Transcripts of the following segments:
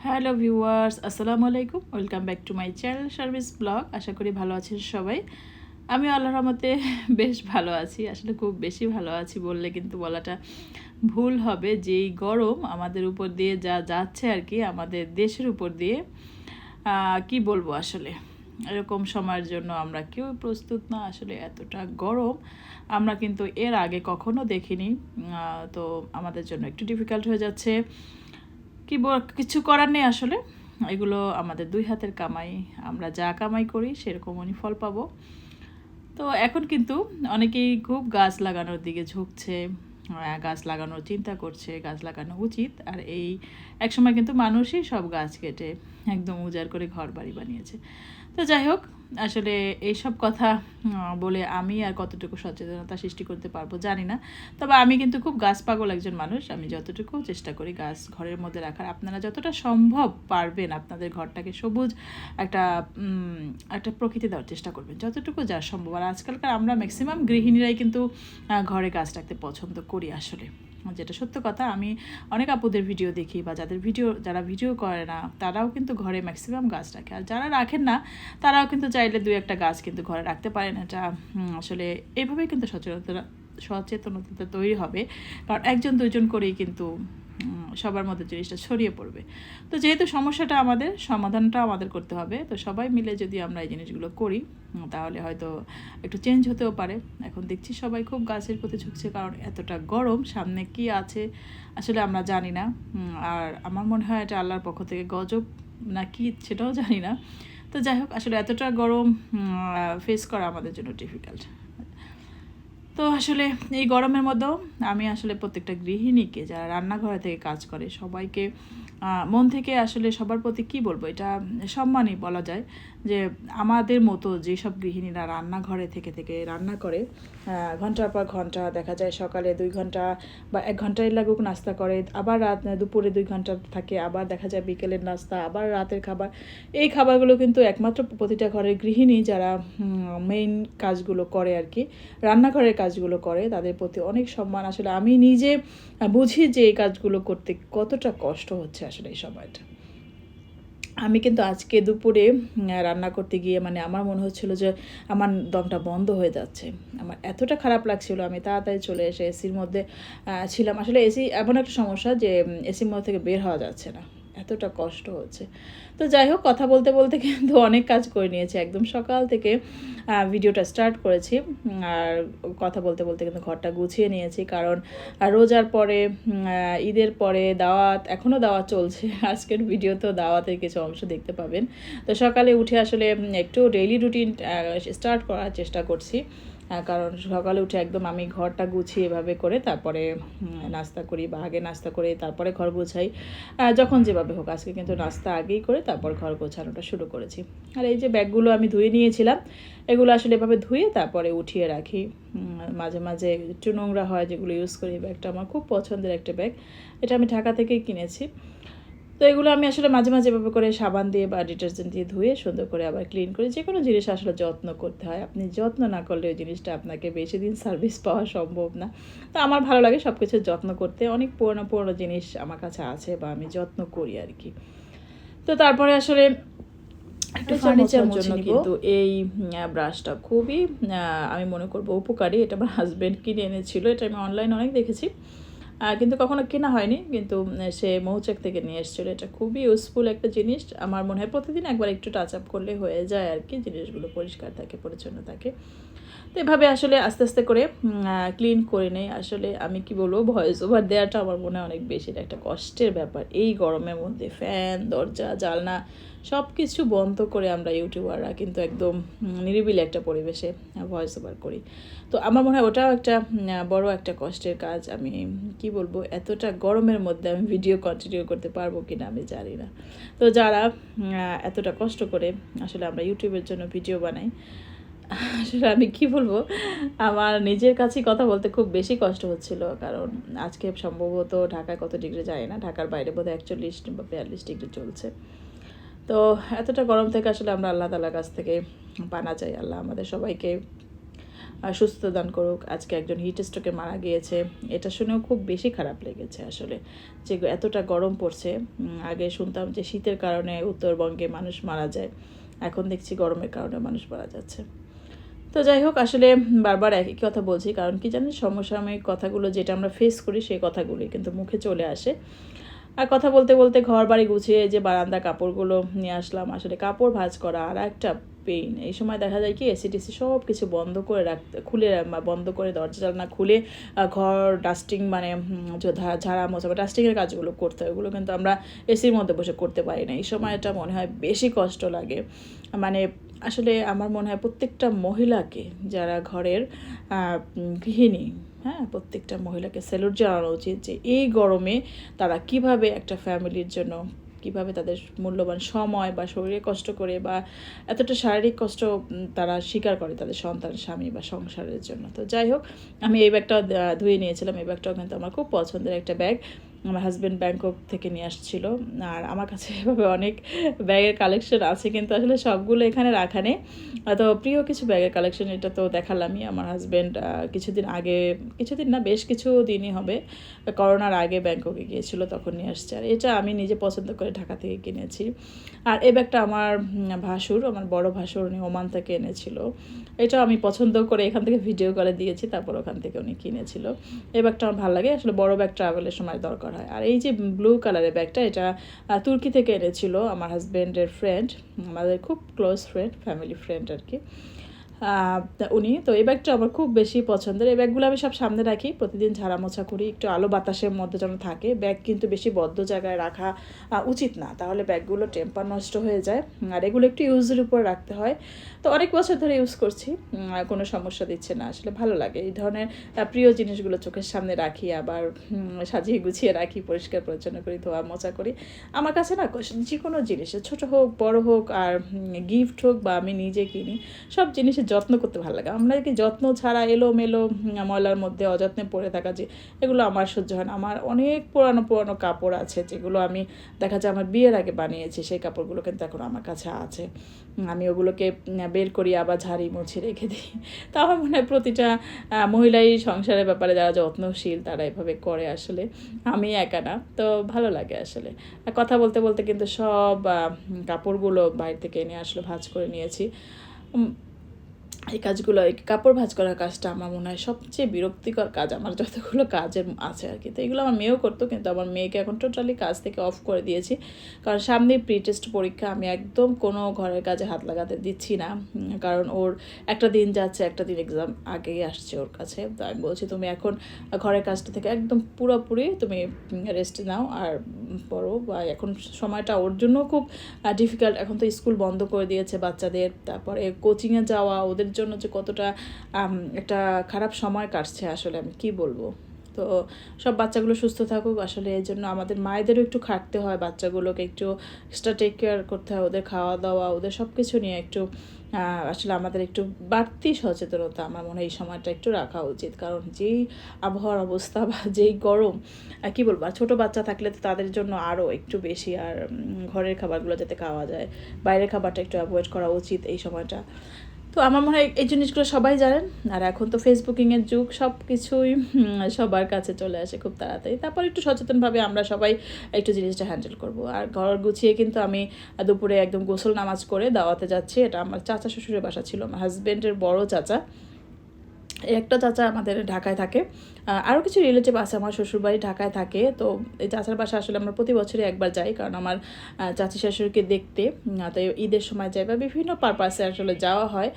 Hello viewers, আসসালামু আলাইকুম। Welcome back to my channel service vlog. আশা করি ভালো আছেন সবাই। আমি আল্লাহর রহমতে বেশ ভালো আছি। আসলে খুব বেশি ভালো আছি বললে কিন্তু বলাটা ভুল হবে। যেই গরম আমাদের উপর দিয়ে যা যাচ্ছে আর কি, আমাদের দেশের উপর দিয়ে, কি বলবো আসলে, এরকম সময়ের জন্য আমরা কেউ প্রস্তুত না। আসলে এতটা গরম আমরা কিন্তু এর আগে কখনো দেখিনি। তো আমাদের জন্য একটু ডিফিকাল্ট হয়ে যাচ্ছে। কিছু করার নেই আসলে, এগুলো আমাদের দুই হাতের কামাই। আমরা যা কামাই করি সেরকমই ফল পাবো। তো এখন কিন্তু অনেকেই খুব গাছ লাগানোর দিকে ঝুঁকছে, গাছ লাগানোর চিন্তা করছে, গাছ লাগানো উচিত। আর এই একসময় কিন্তু মানুষই সব গাছ কেটে একদম উজাড় করে ঘর বাড়ি বানিয়েছে। তো যাই হোক, আসলে এইসব কথা বলে আমি আর কতটুকু সচেতনতা সৃষ্টি করতে পারবো জানি না। তবে আমি কিন্তু খুব গাছ পাগল একজন মানুষ। আমি যতটুকু চেষ্টা করি গাছ ঘরের মধ্যে রাখার। আপনারা যতটা সম্ভব পারবেন আপনাদের ঘরটাকে সবুজ একটা একটা প্রকৃতি দেওয়ার চেষ্টা করবেন, যতটুকু যা সম্ভব। আর আজকালকার আমরা ম্যাক্সিমাম গৃহিণীরাই কিন্তু ঘরে গাছ রাখতে পছন্দ করি আসলে, যেটা সত্য কথা। আমি অনেক আপুদের ভিডিও দেখি, বা যারা ভিডিও করে না তারাও কিন্তু ঘরে ম্যাক্সিমাম গাছ রাখে। আর যারা রাখেন না তারাও কিন্তু চাইলে দুই একটা গাছ কিন্তু ঘরে রাখতে পারেন। এটা আসলে এইভাবেই কিন্তু সচেতনতা তৈরি হবে। কারণ একজন দুইজন করেই কিন্তু সবার মধ্যে জিনিসটা ছড়িয়ে পড়বে। তো যেহেতু সমস্যাটা আমাদের, সমাধানটা আমাদের করতে হবে। তো সবাই মিলে যদি আমরা এই জিনিসগুলো করি তাহলে হয়তো একটু চেঞ্জ হতেও পারে। এখন দেখছি সবাই খুব গাছের প্রতি ঝুঁকছে, কারণ এতটা গরম, সামনে কি আছে আসলে আমরা জানি না। আর আমার মনে হয় এটা আল্লাহর পক্ষ থেকে গজব না কি সেটাও জানি না। তো যাই হোক, আসলে এতটা গরম ফেস করা আমাদের জন্য ডিফিকাল্ট। তো আসলে এই গরমের মধ্যেও আমি আসলে প্রত্যেকটা গৃহিণীকে যারা রান্নাঘরে থেকে কাজ করে সবাইকে মন থেকে আসলে সবার প্রতি কি বলবো, এটা সম্মানই বলা যায় যে আমাদের মতো যেসব গৃহিণীরা রান্নাঘরে থেকে থেকে রান্না করে ঘন্টার পর ঘন্টা, দেখা যায় সকালে 2 ঘন্টা বা 1 ঘন্টাই লাগুক নাস্তা করে, আবার দুপুরে 2 ঘন্টা থাকে, আবার দেখা যায় বিকেলের নাস্তা, আবার রাতের খাবার। এই খাবারগুলো কিন্তু একমাত্র প্রতিটা ঘরের গৃহিণী যারা মেইন কাজগুলো করে আর কি, রান্নাঘরের কাজগুলো করে, তাদের প্রতি অনেক সম্মান। আসলে আমি নিজে বুঝি যে এই কাজগুলো করতে কতটা কষ্ট হচ্ছে আসলে এই সময়টা। আমি কিন্তু আজকে দুপুরে রান্না করতে গিয়ে মানে আমার মনে হচ্ছিল যে আমার দমটা বন্ধ হয়ে যাচ্ছে। আমার এতটা খারাপ লাগছিল, আমি তাড়াতাড়ি চলে এসে এসির মধ্যে ছিলাম। আসলে এসি এমন একটা সমস্যা যে এসির মধ্যে থেকে বের হওয়া যাচ্ছে না, এতটা কষ্ট হচ্ছে। তো যাই হোক, কথা বলতে বলতে কিন্তু অনেক কাজ করে নিয়েছি, একদম সকাল থেকে ভিডিওটা স্টার্ট করেছি। আর কথা বলতে বলতে কিন্তু ঘরটা গুছিয়ে নিয়েছি, কারণ রোজার পরে ঈদের পরে দাওয়াত, এখনও দাওয়াত চলছে। আজকের ভিডিওতেও দাওয়াতের কিছু অংশ দেখতে পাবেন। তো সকালে উঠে আসলে একটু ডেইলি রুটিন স্টার্ট করার চেষ্টা করছি, কারণ সকালে উঠে একদম আমি ঘরটা গুছিয়ে এভাবে করে তারপরে নাস্তা করি, বা আগে নাস্তা করে তারপরে ঘর গোছাই, যখন যেভাবে হোক। আজকে কিন্তু নাস্তা আগেই করে তারপর ঘর গোছানোটা শুরু করেছি। আর এই যে ব্যাগগুলো আমি ধুয়ে নিয়েছিলাম, এগুলো আসলে এভাবে ধুয়ে তারপরে উঠিয়ে রাখি। মাঝে মাঝে একটু নোংরা হয় যেগুলো ইউজ করি। এই ব্যাগটা আমার খুব পছন্দের একটা ব্যাগ, এটা আমি ঢাকা থেকেই কিনেছি। তো এগুলো আমি আসলে মাঝে মাঝে এভাবে করে সাবান দিয়ে বা ডিটারজেন্ট দিয়ে ধুয়ে সুন্দর করে আবার ক্লিন করি। যে কোনো জিনিস আসলে যত্ন করতে হয়, আপনি যত্ন না করলে ওই জিনিসটা আপনাকে বেশি দিন সার্ভিস পাওয়া সম্ভব না। তো আমার ভালো লাগে সব কিছু যত্ন করতে। অনেক পুরোনো পুরোনো জিনিস আমার কাছে আছে, বা আমি যত্ন করি আর কি। তো তারপরে আসলে একটু ফার্নিচার জন্য কিন্তু এই ব্রাশটা খুবই আমি মনে করবো উপকারী। এটা আমার হাজব্যান্ড কিনে এনেছিল, এটা আমি অনলাইনে অনেক দেখেছি, কিন্তু কখনো কেনা হয়নি, কিন্তু সে মৌচাক থেকে নিয়ে এসেছিলো। এটা খুবই ইউজফুল একটা জিনিস। আমার মনে হয় প্রতিদিন একবার একটু টাচ আপ করলে হয়ে যায় আর কি, জিনিসগুলো পরিষ্কার থাকে, পরিচ্ছন্ন থাকে। তো এভাবে আসলে আস্তে আস্তে করে ক্লিন করে নেই। আসলে আমি কি বলবো, ভয়েস ওভার দেওয়াটা আমার মনে হয় অনেক বেশি একটা কষ্টের ব্যাপার। এই গরমের মধ্যে ফ্যান, দরজা, জানলা সব কিছু বন্ধ করে আমরা ইউটিউবাররা কিন্তু একদম নিরিবিলি একটা পরিবেশে ভয়েস ওভার করি। তো আমার মনে হয় ওটাও একটা বড় একটা কষ্টের কাজ। আমি কি বলবো, এতটা গরমের মধ্যে আমি ভিডিও কন্টিনিউ করতে পারবো কি না আমি জানি না। তো যারা এতটা কষ্ট করে আসলে আমরা ইউটিউবের জন্য ভিডিও বানাই, আসলে আমি কি বলবো, আমার নিজের কাছেই কথা বলতে খুব বেশি কষ্ট হচ্ছিল। কারণ আজকে সম্ভবত ঢাকায় কত ডিগ্রি যায় না, ঢাকার বাইরে বোধহয় 41 বা 42 ডিগ্রি চলছে। তো এতটা গরম থেকে আসলে আমরা আল্লাহ তাআলার কাছ থেকে পানা চাই, আল্লাহ আমাদের সবাইকে সুস্থতা দান করুক। আজকে একজন হিট স্ট্রোকে মারা গিয়েছে, এটা শুনেও খুব বেশি খারাপ লেগেছে আসলে, যে এতটা গরম পড়ছে। আগে শুনতাম যে শীতের কারণে উত্তরবঙ্গে মানুষ মারা যায়, এখন দেখছি গরমের কারণে মানুষ মারা যাচ্ছে। তো যাই হোক, আসলে বারবার একই কথা বলছি, কারণ কি জানেন, সমসাময়িক কথাগুলো যেটা আমরা ফেস করি সেই কথাগুলি কিন্তু মুখে চলে আসে। আর কথা বলতে বলতে ঘর বাড়ি গুছিয়ে যে বারান্দা কাপড়গুলো নিয়ে আসলাম, আসলে কাপড় ভাঁজ করা আর একটা পেইন। এই সময় দেখা যায় কি এসি টিসি সব কিছু বন্ধ করে রাখতে, বন্ধ করে দরজা জানলা খুলে ঘর ডাস্টিং মানে ঝাড়া মোছা বা ডাস্টিংয়ের কাজগুলো করতে হয়, ওগুলো কিন্তু আমরা এসির মধ্যে বসে করতে পারি না। এই সময়টা মনে হয় বেশি কষ্ট লাগে। মানে আসলে আমার মনে হয় প্রত্যেকটা মহিলাকে, যারা ঘরের গৃহিণী, হ্যাঁ, প্রত্যেকটা মহিলাকে স্যালুট জানানো উচিত যে এই গরমে তারা কিভাবে একটা ফ্যামিলির জন্য, কিভাবে তাদের মূল্যবান সময় বা শরীরে কষ্ট করে বা এতটা শারীরিক কষ্ট তারা স্বীকার করে তাদের সন্তান, স্বামী বা সংসারের জন্য। তো যাই হোক, আমি এই ব্যাগটাও ধুয়ে নিয়েছিলাম। এই ব্যাগটাও কিন্তু আমার খুব পছন্দের একটা ব্যাগ, আমার হাজব্যান্ড ব্যাংকক থেকে নিয়ে আসছিল। আর আমার কাছে এভাবে অনেক ব্যাগের কালেকশন আছে, কিন্তু আসলে সবগুলো এখানে রাখা নেই। তো প্রিয় কিছু ব্যাগের কালেকশন, এটা তো দেখালামই। আমার হাজব্যান্ড কিছুদিন আগে, কিছুদিন না বেশ কিছু দিনই হবে, করোনার আগে ব্যাংককে গিয়েছিল, তখন নিয়ে আসছে। আর এটা আমি নিজে পছন্দ করে ঢাকা থেকে কিনেছি। আর এই ব্যাগটা আমার ভাসুর, আমার বড় ভাসুর, উনি ওমান থেকে এনেছিল। এটাও আমি পছন্দ করে এখান থেকে ভিডিও করে দিয়েছি, তারপর ওখান থেকে উনি কিনেছিল। এই ব্যাগটা আমার ভালো লাগে, আসলে বড় ব্যাগ ট্রাভেলের সময় দরকার হয়। আর এই যে ব্লু কালারের ব্যাগটা, এটা তুর্কি থেকে এনেছিল আমার হাজব্যান্ডের ফ্রেন্ড, আমাদের খুব ক্লোজ ফ্রেন্ড, ফ্যামিলি ফ্রেন্ড আর কি, উনি। তো এই ব্যাগটা আমার খুব বেশি পছন্দের। এই ব্যাগগুলো আমি সব সামনে রাখি, প্রতিদিন ঝাড়া মোছা করি, একটু আলো বাতাসের মধ্যে যেন থাকে। ব্যাগ কিন্তু বেশি বদ্ধ জায়গায় রাখা উচিত না, তাহলে ব্যাগগুলো টেম্পার নষ্ট হয়ে যায়। আর এগুলো একটু ইউজের উপর রাখতে হয়। তো অনেক বছর ধরে ইউজ করছি, কোনো সমস্যা দিচ্ছে না, আসলে ভালো লাগে। এই ধরনের প্রিয় জিনিসগুলো চোখের সামনে রাখি, আবার সাজিয়ে গুছিয়ে রাখি, পরিষ্কার পরিচ্ছন্ন করি, ধোয়া মোছা করি। আমার কাছে না যে কোনো জিনিস, ছোটো হোক বড় হোক, আর গিফট হোক বা আমি নিজে কিনি, সব জিনিসের যত্ন করতে ভালো লাগে। আমরা কি যত্ন ছাড়া এলোমেলো ময়লার মধ্যে অযত্নে পড়ে থাকা, যে এগুলো আমার সহ্য হয় না। আমার অনেক পুরানো পুরানো কাপড় আছে, যেগুলো আমি দেখা যায় আমার বিয়ের আগে বানিয়েছি, সেই কাপড়গুলো কিন্তু এখন আমার কাছে আছে। আমি ওগুলোকে বের করি, আবার ঝাড়ি মুছে রেখে দিই। তা আমার মনে হয় প্রতিটা মহিলাই সংসারের ব্যাপারে যারা যত্নশীল তারা এভাবে করে, আসলে আমি একা না। তো ভালো লাগে আসলে। কথা বলতে বলতে কিন্তু সব কাপড়গুলো বাইরে থেকে এনে আসলে ভাঁজ করে নিয়েছি। এই কাজগুলো, এই কাপড় ভাঁজ করার কাজটা আমার মনে হয় সবচেয়ে বিরক্তিকর কাজ আমার যতগুলো কাজের আছে আর কি। তো এগুলো আমার মেয়েও করতো, কিন্তু আমার মেয়েকে এখন টোটালি কাজ থেকে অফ করে দিয়েছি, কারণ সামনেই প্রি টেস্ট পরীক্ষা। আমি একদম কোনো ঘরের কাজে হাত লাগাতে দিচ্ছি না, কারণ ওর একটা দিন যাচ্ছে, একটা দিন এক্সাম আগেই আসছে ওর কাছে। তো আমি বলছি তুমি এখন ঘরের কাজটা থেকে একদম পুরোপুরি তুমি রেস্ট নাও আর পড়ো। বা এখন সময়টা ওর জন্য খুব ডিফিকাল্ট, এখন তো স্কুল বন্ধ করে দিয়েছে বাচ্চাদের, তারপরে কোচিংয়ে যাওয়া ওদের জন্য যে কতটা একটা খারাপ সময় কাটছে, আসলে আমি কি বলবো। তো সব বাচ্চাগুলো সুস্থ থাকুক, আসলে এই জন্য আমাদের মায়েদেরও একটু খাটতে হয়, বাচ্চাগুলোকে একটু এক্সট্রা টেক কেয়ার করতে হয়, ওদের খাওয়া দাওয়া, ওদের সব কিছু নিয়ে একটু আসলে আমাদের একটু বাড়তি সচেতনতা আমার মনে হয় এই সময়টা একটু রাখা উচিত। কারণ যেই আবহাওয়ার অবস্থা বা যেই গরম, কী বলবো, আর ছোটো বাচ্চা থাকলে তো তাদের জন্য আরও একটু বেশি। আর ঘরের খাবারগুলো যাতে খাওয়া যায়, বাইরের খাবারটা একটু অ্যাভয়েড করা উচিত এই সময়টা। তো আমার মনে হয় এই জিনিসগুলো সবাই জানেন। আর এখন তো ফেসবুকিংয়ের যুগ, সব কিছুই সবার কাছে চলে আসে খুব তাড়াতাড়ি। তারপর একটু সচেতনভাবে আমরা সবাই একটু জিনিসটা হ্যান্ডেল করব। আর ঘর গুছিয়ে কিন্তু আমি দুপুরে একদম গোসল নামাজ করে দাওয়াতে যাচ্ছি। এটা আমার চাচা শ্বশুরের বাসা ছিল, আমার হাজব্যান্ডের বড় চাচা। একটা চাচা আমাদের ঢাকায় থাকে, আরও কিছু রিলেটিভ আছে, আমার শ্বশুরবাড়ি ঢাকায় থাকে। তো এই চাচার বাসা আসলে আমরা প্রতি বছরই একবার যাই, কারণ আমার চাচি শাশুড়িকে দেখতে। তো ঈদের সময় যাই বা বিভিন্ন পারপাসে আসলে যাওয়া হয়।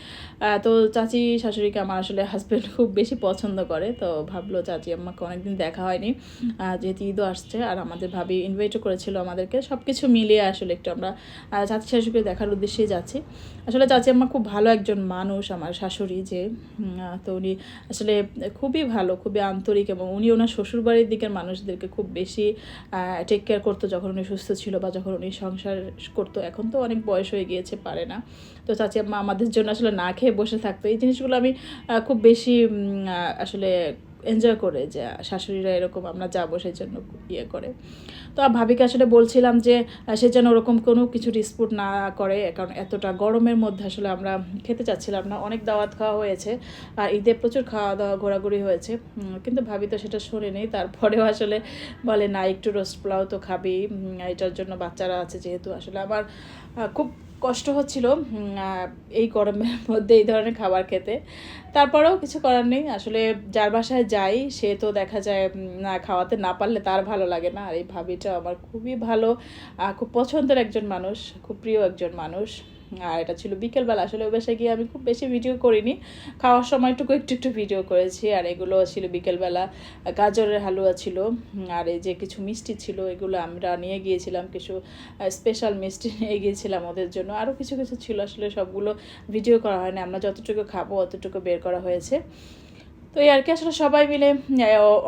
তো চাচি শাশুড়িকে আমার আসলে হাজব্যান্ড খুব বেশি পছন্দ করে। তো ভাবলো চাচি আম্মাকে অনেকদিন দেখা হয়নি, যেহেতু ঈদও আসছে, আর আমাদের ভাবি ইনভাইটও করেছিল আমাদেরকে। সব কিছু মিলিয়ে আসলে একটু আমরা চাচি শাশুড়িকে দেখার উদ্দেশ্যেই যাচ্ছি। আসলে চাচি আম্মা খুব ভালো একজন মানুষ, আমার শাশুড়ি যে, তো উনি আসলে খুবই ভালো, খুবই আন্তরিক, এবং উনি ওনার শ্বশুরবাড়ির দিকের মানুষদেরকে খুব বেশি টেক কেয়ার করতো যখন উনি সুস্থ ছিল বা যখন উনি সংসার করতো। এখন তো অনেক বয়স হয়ে গিয়েছে, পারে না। তো চাচি আম্মা আমাদের জন্য আসলে না খেয়ে বসে থাকতো। এই জিনিসগুলো আমি খুব বেশি আসলে এনজয় করে যে শাশুড়িরা এরকম আমরা যাবো সেই জন্য ইয়ে করে। তো ভাবিকে আসলে বলছিলাম যে সে যেন ওরকম কোনো কিছু ডিসপুট না করে, কারণ এতটা গরমের মধ্যে আসলে আমরা খেতে চাচ্ছিলাম না। অনেক দাওয়াত খাওয়া হয়েছে আর ঈদে প্রচুর খাওয়া দাওয়া ঘোরাঘুরি হয়েছে, কিন্তু ভাবি তো সেটা শোনেনি। তারপরেও আসলে বলে না একটু রোস্ট পোলাও তো খাবি, এটার জন্য বাচ্চারা আছে যেহেতু। আসলে আমার খুব কষ্ট হচ্ছিল এই গরমের মধ্যে এই ধরনের খাবার খেতে। তারপরেও কিছু করার নেই, আসলে যার বাসায় যাই সে তো দেখা যায় না খাওয়াতে না পারলে তার ভালো লাগে না। আর এই ভাবিটা আমার খুবই ভালো, খুব পছন্দের একজন মানুষ, খুব প্রিয় একজন মানুষ। আর এটা ছিল বিকেলবেলা, আসলে ওই বাসায় গিয়ে আমি খুব বেশি ভিডিও করিনি, খাওয়ার সময়টুকু একটু একটু ভিডিও করেছি। আর এগুলো ছিল বিকেলবেলা, গাজরের হালুয়া ছিল, আর এই যে কিছু মিষ্টি ছিল, এগুলো আমরা নিয়ে গিয়েছিলাম, কিছু স্পেশাল মিষ্টি নিয়ে গিয়েছিলাম ওদের জন্য। আরও কিছু কিছু ছিল, আসলে সবগুলো ভিডিও করা হয়নি, আমরা যতটুকু খাবো অতটুকু বের করা হয়েছে। তো এই আর কি, আসলে সবাই মিলে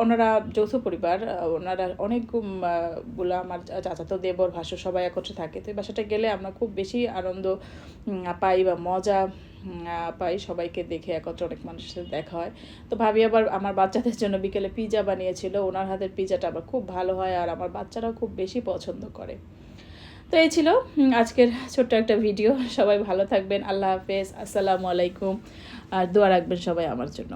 ওনারা যৌথ পরিবার, ওনারা অনেকগুলো আমার চাচাতো দেবর ভাসুর সবাই একত্রে থাকে। তো এই বাসাটা গেলে আমরা খুব বেশি আনন্দ পাই বা মজা পাই, সবাইকে দেখে একত্রে অনেক মানুষের সাথে দেখা হয়। তো ভাবি আবার আমার বাচ্চাদের জন্য বিকেলে পিৎজা বানিয়েছিল, ওনার হাতের পিৎজাটা আবার খুব ভালো হয় আর আমার বাচ্চারাও খুব বেশি পছন্দ করে। তো এই ছিল আজকের ছোট্ট একটা ভিডিও। সবাই ভালো থাকবেন, আল্লাহ হাফেজ, আসসালামু আলাইকুম, আর দোয়া রাখবেন সবাই আমার জন্য।